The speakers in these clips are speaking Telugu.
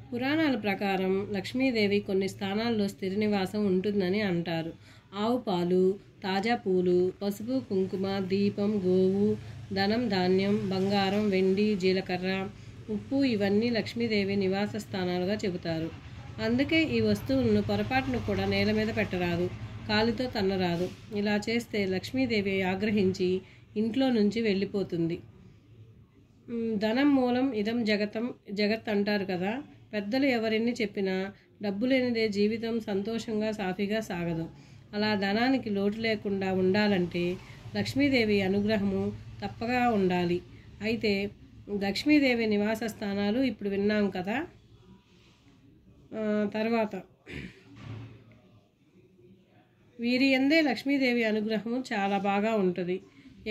పురాణాల ప్రకారం లక్ష్మీదేవి కొన్ని స్థానాల్లో స్థిర నివాసం ఉంటుందని అంటారు. ఆవు పాలు, తాజా పూలు, పసుపు కుంకుమ, దీపం, గోవు, ధనం, ధాన్యం, బంగారం, వెండి, జీలకర్ర, ఉప్పు ఇవన్నీ లక్ష్మీదేవి నివాస స్థానాలుగా చెబుతారు. అందుకే ఈ వస్తువులను పొరపాటును కూడా నేల మీద పెట్టరాదు, కాలితో తన్నరాదు. ఇలా చేస్తే లక్ష్మీదేవి ఆగ్రహించి ఇంట్లో నుంచి వెళ్ళిపోతుంది. ధనం మూలం ఇదం జగత్ అంటారు కదా. పెద్దలు ఎవరెన్ని చెప్పినా డబ్బు లేనిదే జీవితం సంతోషంగా సాఫీగా సాగదు. అలా ధనానికి లోటు లేకుండా ఉండాలంటే లక్ష్మీదేవి అనుగ్రహము తప్పగా ఉండాలి. అయితే లక్ష్మీదేవి నివాస స్థానాలు ఇప్పుడు విన్నాం కదా. తర్వాత వీరి యందే లక్ష్మీదేవి అనుగ్రహము చాలా బాగా ఉంటుంది.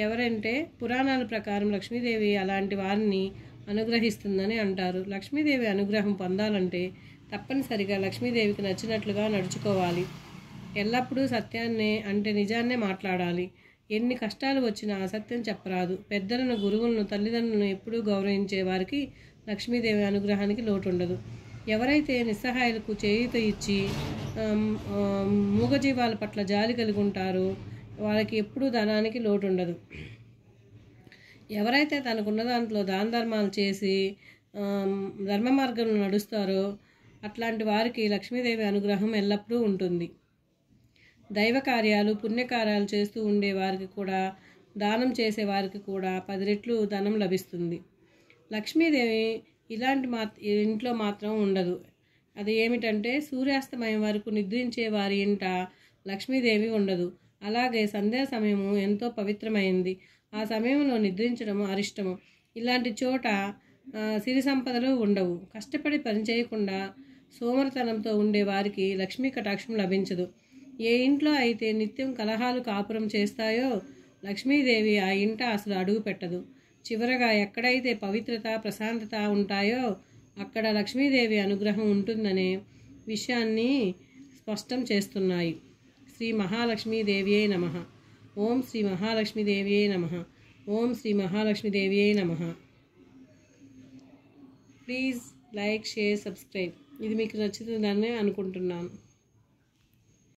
ఎవరంటే పురాణాల ప్రకారం లక్ష్మీదేవి అలాంటి వారిని అనుగ్రహిస్తుందని అంటారు. లక్ష్మీదేవి అనుగ్రహం పొందాలంటే తప్పనిసరిగా లక్ష్మీదేవికి నచ్చినట్లుగా నడుచుకోవాలి. ఎల్లప్పుడూ సత్యాన్నే అంటే నిజాన్నే మాట్లాడాలి. ఎన్ని కష్టాలు వచ్చినా అసత్యం చెప్పరాదు. పెద్దలను, గురువులను, తల్లిదండ్రులను ఎప్పుడూ గౌరవించే వారికి లక్ష్మీదేవి అనుగ్రహానికి లోటు ఉండదు. ఎవరైతే నిస్సహాయులకు చేయూత ఇచ్చి మూగజీవాల పట్ల జాలి కలిగి ఉంటారో వాళ్ళకి ఎప్పుడూ ధనానికి లోటు ఉండదు. ఎవరైతే తనకున్న దాంట్లో దాన ధర్మాలు చేసి ధర్మ మార్గంలో నడుస్తారో అట్లాంటి వారికి లక్ష్మీదేవి అనుగ్రహం ఎల్లప్పుడూ ఉంటుంది. దైవ కార్యాలు, పుణ్యకార్యాలు చేస్తూ ఉండే వారికి కూడా, దానం చేసే వారికి కూడా 10 రెట్లు ధనం లభిస్తుంది. లక్ష్మీదేవి ఇలాంటి ఇంట్లో మాత్రం ఉండదు. అది ఏమిటంటే సూర్యాస్తమయం వరకు నిద్రించే వారి ఇంట లక్ష్మీదేవి ఉండదు. అలాగే సంధ్యా సమయము ఎంతో పవిత్రమైంది. ఆ సమయంలో నిద్రించడం అరిష్టము. ఇలాంటి చోట సిరి సంపదలు ఉండవు. కష్టపడి పనిచేయకుండా సోమరితనంతో ఉండే వారికి లక్ష్మీ కటాక్షం లభించదు. ఏ ఇంట్లో అయితే నిత్యం కలహాలు కాపురం చేస్తాయో లక్ష్మీదేవి ఆ ఇంట అసలు అడుగు పెట్టదు. చివరగా ఎక్కడైతే పవిత్రత, ప్రశాంతత ఉంటాయో అక్కడ లక్ష్మీదేవి అనుగ్రహం ఉంటుందనే విషయాన్ని స్పష్టం చేస్తున్నాయి. శ్రీ మహాలక్ష్మీదేవియే నమః. ఓం శ్రీ మహాలక్ష్మీదేవియే నమః. ఓం శ్రీ మహాలక్ష్మీదేవియే నమః. Please like, share, subscribe. ఇది మీకు నచ్చుతుందని అనుకుంటున్నాను.